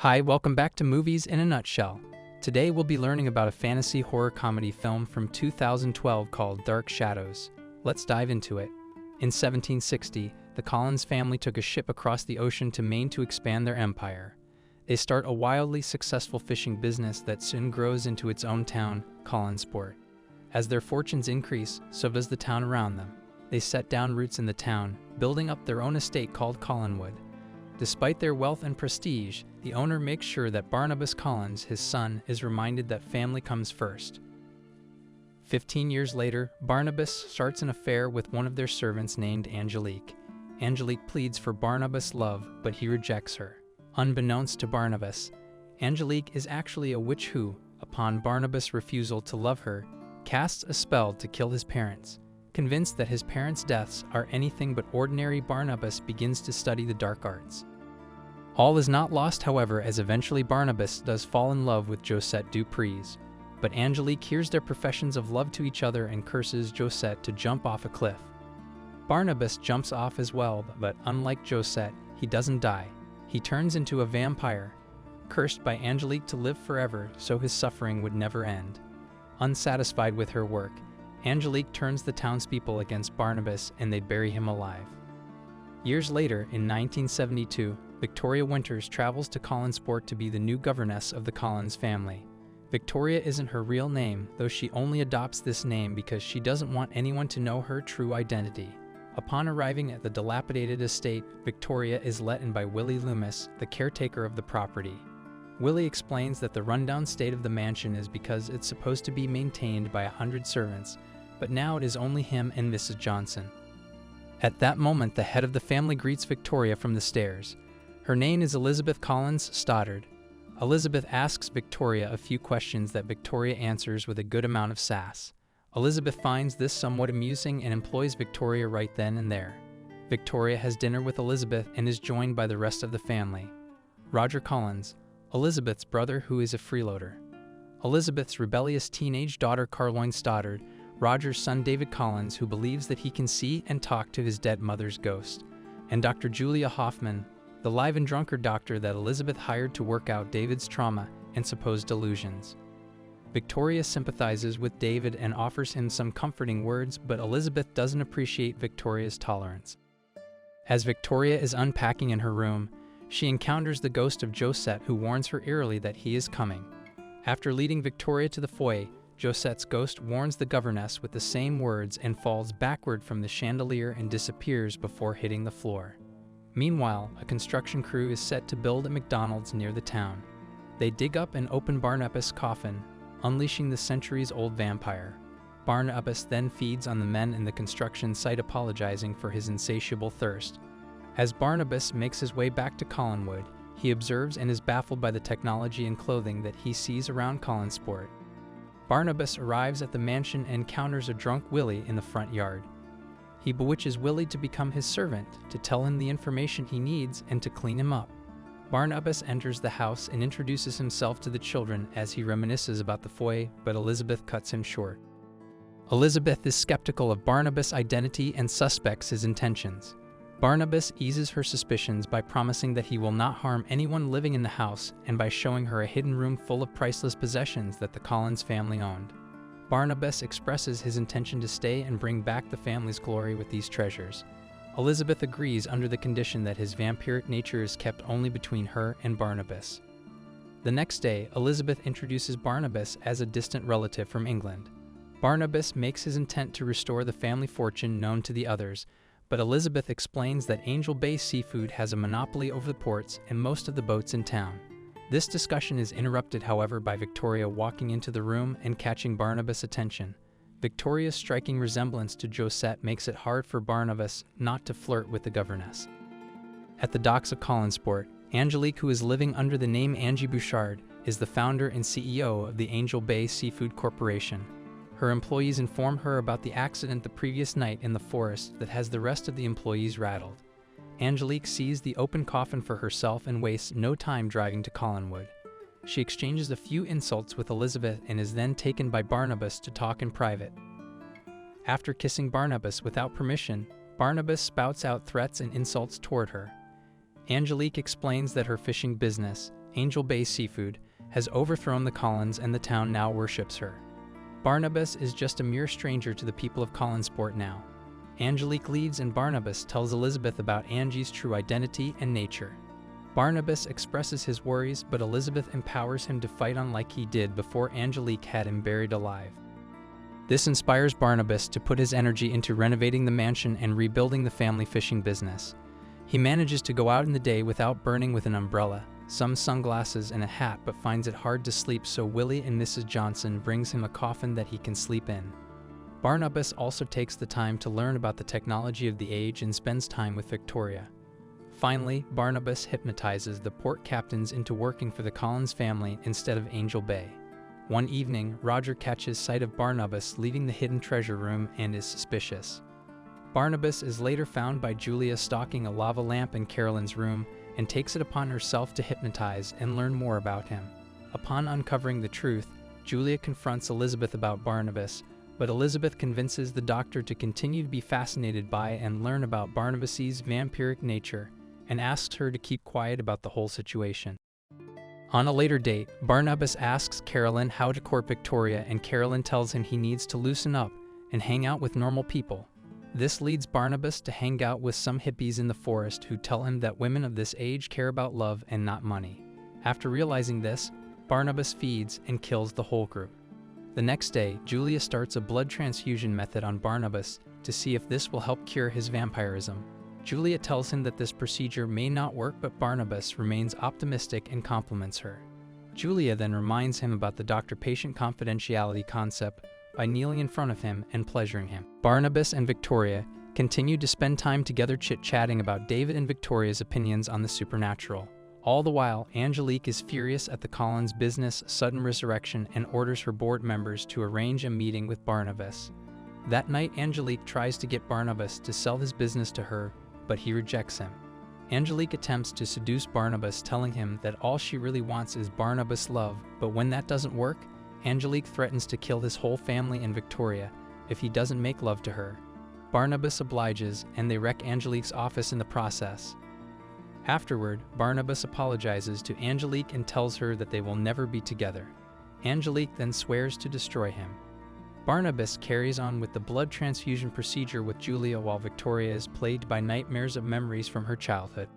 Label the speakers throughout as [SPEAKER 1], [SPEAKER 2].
[SPEAKER 1] Hi, welcome back to Movies in a Nutshell. Today we'll be learning about a fantasy horror comedy film from 2012 called Dark Shadows. Let's dive into it. In 1760, the Collins family took a ship across the ocean to Maine to expand their empire. They start a wildly successful fishing business that soon grows into its own town, Collinsport. As their fortunes increase, so does the town around them. They set down roots in the town, building up their own estate called Collinwood. Despite their wealth and prestige, the owner makes sure that Barnabus Collins, his son, is reminded that family comes first. 15 years later, Barnabas starts an affair with one of their servants named Angelique. Angelique pleads for Barnabas' love, but he rejects her. Unbeknownst to Barnabas, Angelique is actually a witch who, upon Barnabas' refusal to love her, casts a spell to kill his parents. Convinced that his parents' deaths are anything but ordinary, Barnabas begins to study the dark arts. All is not lost, however, as eventually Barnabas does fall in love with Josette Dupree's. But Angelique hears their professions of love to each other and curses Josette to jump off a cliff. Barnabas jumps off as well, but unlike Josette, he doesn't die. He turns into a vampire, cursed by Angelique to live forever so his suffering would never end. Unsatisfied with her work, Angelique turns the townspeople against Barnabas and they bury him alive. Years later, in 1972, Victoria Winters travels to Collinsport to be the new governess of the Collins family. Victoria isn't her real name, though she only adopts this name because she doesn't want anyone to know her true identity. Upon arriving at the dilapidated estate, Victoria is let in by Willie Loomis, the caretaker of the property. Willie explains that the rundown state of the mansion is because it's supposed to be maintained by 100 servants, but now it is only him and Mrs. Johnson. At that moment, the head of the family greets Victoria from the stairs. Her name is Elizabeth Collins Stoddard. Elizabeth asks Victoria a few questions that Victoria answers with a good amount of sass. Elizabeth finds this somewhat amusing and employs Victoria right then and there. Victoria has dinner with Elizabeth and is joined by the rest of the family. Roger Collins, Elizabeth's brother who is a freeloader. Elizabeth's rebellious teenage daughter Caroline Stoddard, Roger's son David Collins, who believes that he can see and talk to his dead mother's ghost, and Dr. Julia Hoffman, the live and drunkard doctor that Elizabeth hired to work out David's trauma and supposed delusions. Victoria sympathizes with David and offers him some comforting words, but Elizabeth doesn't appreciate Victoria's tolerance. As Victoria is unpacking in her room, she encounters the ghost of Josette, who warns her eerily that he is coming. After leading Victoria to the foyer, Josette's ghost warns the governess with the same words and falls backward from the chandelier and disappears before hitting the floor. Meanwhile, a construction crew is set to build a McDonald's near the town. They dig up and open Barnabas' coffin, unleashing the centuries-old vampire. Barnabas then feeds on the men in the construction site, apologizing for his insatiable thirst. As Barnabas makes his way back to Collinwood, he observes and is baffled by the technology and clothing that he sees around Collinsport. Barnabas arrives at the mansion and encounters a drunk Willie in the front yard. He bewitches Willie to become his servant, to tell him the information he needs and to clean him up. Barnabas enters the house and introduces himself to the children as he reminisces about the foyer, but Elizabeth cuts him short. Elizabeth is skeptical of Barnabas' identity and suspects his intentions. Barnabas eases her suspicions by promising that he will not harm anyone living in the house and by showing her a hidden room full of priceless possessions that the Collins family owned. Barnabas expresses his intention to stay and bring back the family's glory with these treasures. Elizabeth agrees under the condition that his vampiric nature is kept only between her and Barnabas. The next day, Elizabeth introduces Barnabas as a distant relative from England. Barnabas makes his intent to restore the family fortune known to the others, but Elizabeth explains that Angel Bay Seafood has a monopoly over the ports and most of the boats in town. This discussion is interrupted, however, by Victoria walking into the room and catching Barnabas' attention. Victoria's striking resemblance to Josette makes it hard for Barnabas not to flirt with the governess. At the docks of Collinsport, Angelique, who is living under the name Angie Bouchard, is the founder and CEO of the Angel Bay Seafood Corporation. Her employees inform her about the accident the previous night in the forest that has the rest of the employees rattled. Angelique sees the open coffin for herself and wastes no time driving to Collinwood. She exchanges a few insults with Elizabeth and is then taken by Barnabas to talk in private. After kissing Barnabas without permission, Barnabas spouts out threats and insults toward her. Angelique explains that her fishing business, Angel Bay Seafood, has overthrown the Collins and the town now worships her. Barnabas is just a mere stranger to the people of Collinsport now. Angelique leaves and Barnabas tells Elizabeth about Angie's true identity and nature. Barnabas expresses his worries, but Elizabeth empowers him to fight on like he did before Angelique had him buried alive. This inspires Barnabas to put his energy into renovating the mansion and rebuilding the family fishing business. He manages to go out in the day without burning with an umbrella, some sunglasses and a hat, but finds it hard to sleep, so Willie and Mrs. Johnson brings him a coffin that he can sleep in. Barnabas also takes the time to learn about the technology of the age and spends time with Victoria. Finally, Barnabas hypnotizes the port captains into working for the Collins family instead of Angel Bay. One evening, Roger catches sight of Barnabas leaving the hidden treasure room and is suspicious. Barnabas is later found by Julia stalking a lava lamp in Carolyn's room and takes it upon herself to hypnotize and learn more about him. Upon uncovering the truth, Julia confronts Elizabeth about Barnabas, but Elizabeth convinces the doctor to continue to be fascinated by and learn about Barnabas's vampiric nature, and asks her to keep quiet about the whole situation. On a later date, Barnabas asks Carolyn how to court Victoria, and Carolyn tells him he needs to loosen up and hang out with normal people. This leads Barnabas to hang out with some hippies in the forest who tell him that women of this age care about love and not money. After realizing this, Barnabas feeds and kills the whole group. The next day, Julia starts a blood transfusion method on Barnabas to see if this will help cure his vampirism. Julia tells him that this procedure may not work, but Barnabas remains optimistic and compliments her. Julia then reminds him about the doctor-patient confidentiality concept by kneeling in front of him and pleasuring him. Barnabas and Victoria continue to spend time together chit-chatting about David and Victoria's opinions on the supernatural. All the while, Angelique is furious at the Collins business' sudden resurrection and orders her board members to arrange a meeting with Barnabas. That night, Angelique tries to get Barnabas to sell his business to her, but he rejects him. Angelique attempts to seduce Barnabas, telling him that all she really wants is Barnabas' love, but when that doesn't work, Angelique threatens to kill his whole family and Victoria if he doesn't make love to her. Barnabas obliges, and they wreck Angelique's office in the process. Afterward, Barnabas apologizes to Angelique and tells her that they will never be together. Angelique then swears to destroy him. Barnabas carries on with the blood transfusion procedure with Julia while Victoria is plagued by nightmares of memories from her childhood.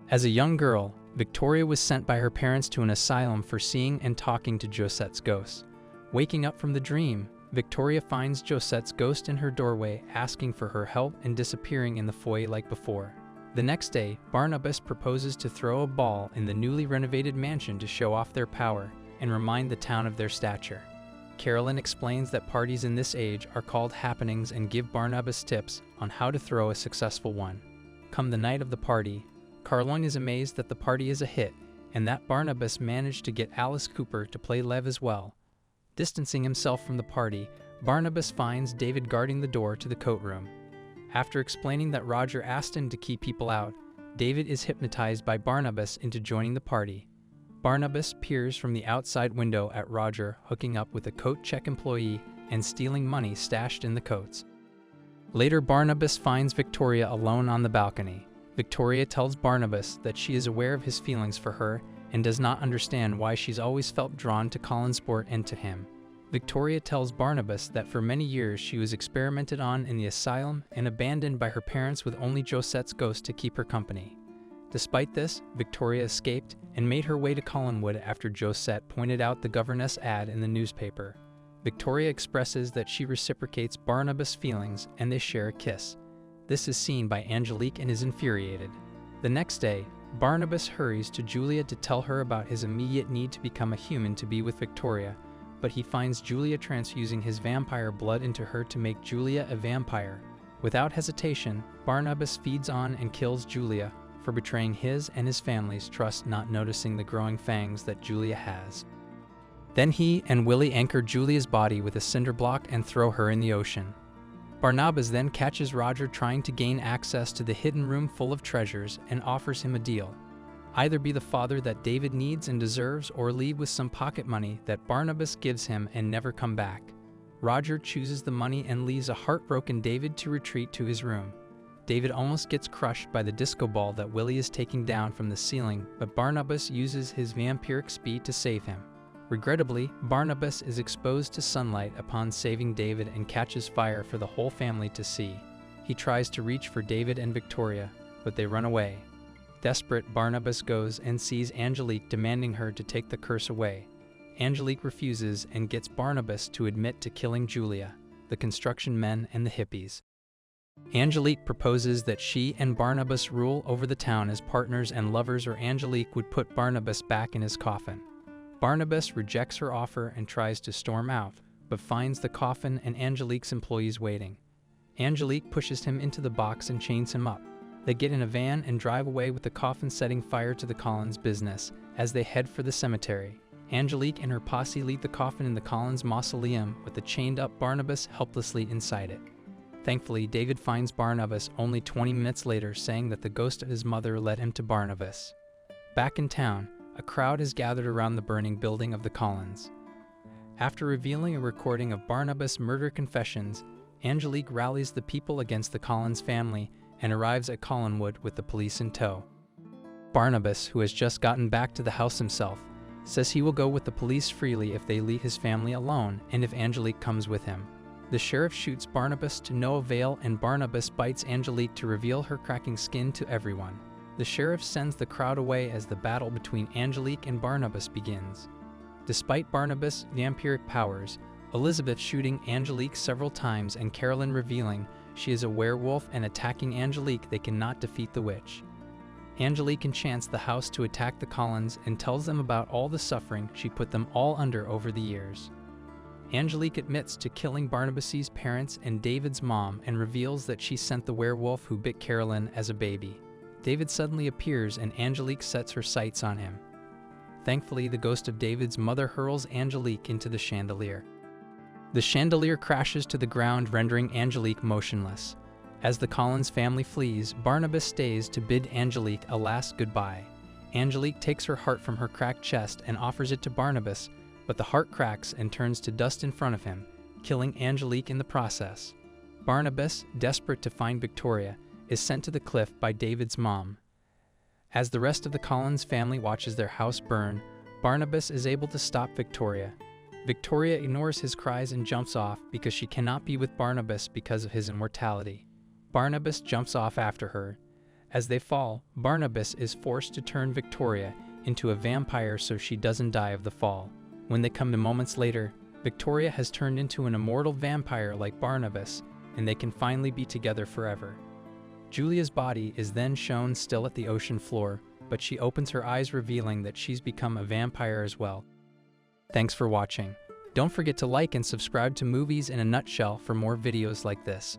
[SPEAKER 1] As a young girl, Victoria was sent by her parents to an asylum for seeing and talking to Josette's ghost. Waking up from the dream, Victoria finds Josette's ghost in her doorway asking for her help and disappearing in the foyer like before. The next day, Barnabas proposes to throw a ball in the newly renovated mansion to show off their power and remind the town of their stature. Carolyn explains that parties in this age are called happenings and give Barnabas tips on how to throw a successful one. Come the night of the party, Carolyn is amazed that the party is a hit and that Barnabas managed to get Alice Cooper to play Lev as well. Distancing himself from the party, Barnabas finds David guarding the door to the coat room. After explaining that Roger asked him to keep people out, David is hypnotized by Barnabas into joining the party. Barnabas peers from the outside window at Roger hooking up with a coat check employee and stealing money stashed in the coats. Later, Barnabas finds Victoria alone on the balcony. Victoria tells Barnabas that she is aware of his feelings for her and does not understand why she's always felt drawn to Collinsport and to him. Victoria tells Barnabas that for many years she was experimented on in the asylum and abandoned by her parents with only Josette's ghost to keep her company. Despite this, Victoria escaped and made her way to Collinwood after Josette pointed out the governess ad in the newspaper. Victoria expresses that she reciprocates Barnabas' feelings and they share a kiss. This is seen by Angelique and is infuriated. The next day, Barnabas hurries to Julia to tell her about his immediate need to become a human to be with Victoria, but he finds Julia transfusing his vampire blood into her to make Julia a vampire. Without hesitation, Barnabas feeds on and kills Julia for betraying his and his family's trust, not noticing the growing fangs that Julia has. Then he and Willie anchor Julia's body with a cinder block and throw her in the ocean. Barnabas then catches Roger trying to gain access to the hidden room full of treasures and offers him a deal. Either be the father that David needs and deserves or leave with some pocket money that Barnabas gives him and never come back. Roger chooses the money and leaves a heartbroken David to retreat to his room. David almost gets crushed by the disco ball that Willie is taking down from the ceiling, but Barnabus uses his vampiric speed to save him. Regrettably, Barnabus is exposed to sunlight upon saving David and catches fire for the whole family to see. He tries to reach for David and Victoria, but they run away. Desperate, Barnabus goes and sees Angelique demanding her to take the curse away. Angelique refuses and gets Barnabus to admit to killing Julia, the construction men, and the hippies. Angelique proposes that she and Barnabas rule over the town as partners and lovers, or Angelique would put Barnabas back in his coffin. Barnabas rejects her offer and tries to storm out, but finds the coffin and Angelique's employees waiting. Angelique pushes him into the box and chains him up. They get in a van and drive away with the coffin, setting fire to the Collins business as they head for the cemetery. Angelique and her posse leave the coffin in the Collins mausoleum with the chained-up Barnabas helplessly inside it. Thankfully, David finds Barnabas only 20 minutes later, saying that the ghost of his mother led him to Barnabas. Back in town, a crowd is gathered around the burning building of the Collins. After revealing a recording of Barnabas' murder confessions, Angelique rallies the people against the Collins family and arrives at Collinwood with the police in tow. Barnabas, who has just gotten back to the house himself, says he will go with the police freely if they leave his family alone and if Angelique comes with him. The sheriff shoots Barnabas to no avail, and Barnabas bites Angelique to reveal her cracking skin to everyone. The sheriff sends the crowd away as the battle between Angelique and Barnabas begins. Despite Barnabas' vampiric powers, Elizabeth shooting Angelique several times and Carolyn revealing she is a werewolf and attacking Angelique, they cannot defeat the witch. Angelique enchants the house to attack the Collins and tells them about all the suffering she put them all under over the years. Angelique admits to killing Barnabas' parents and David's mom and reveals that she sent the werewolf who bit Carolyn as a baby. David suddenly appears and Angelique sets her sights on him. Thankfully, the ghost of David's mother hurls Angelique into the chandelier. The chandelier crashes to the ground, rendering Angelique motionless. As the Collins family flees, Barnabas stays to bid Angelique a last goodbye. Angelique takes her heart from her cracked chest and offers it to Barnabas, but the heart cracks and turns to dust in front of him, killing Angelique in the process. Barnabas, desperate to find Victoria, is sent to the cliff by David's mom. As the rest of the Collins family watches their house burn, Barnabas is able to stop Victoria. Victoria ignores his cries and jumps off because she cannot be with Barnabas because of his immortality. Barnabas jumps off after her. As they fall, Barnabas is forced to turn Victoria into a vampire so she doesn't die of the fall. When they come to moments later, Victoria has turned into an immortal vampire like Barnabas, and they can finally be together forever. Julia's body is then shown still at the ocean floor, but she opens her eyes, revealing that she's become a vampire as well. Thanks for watching. Don't forget to like and subscribe to Movies in a Nutshell for more videos like this.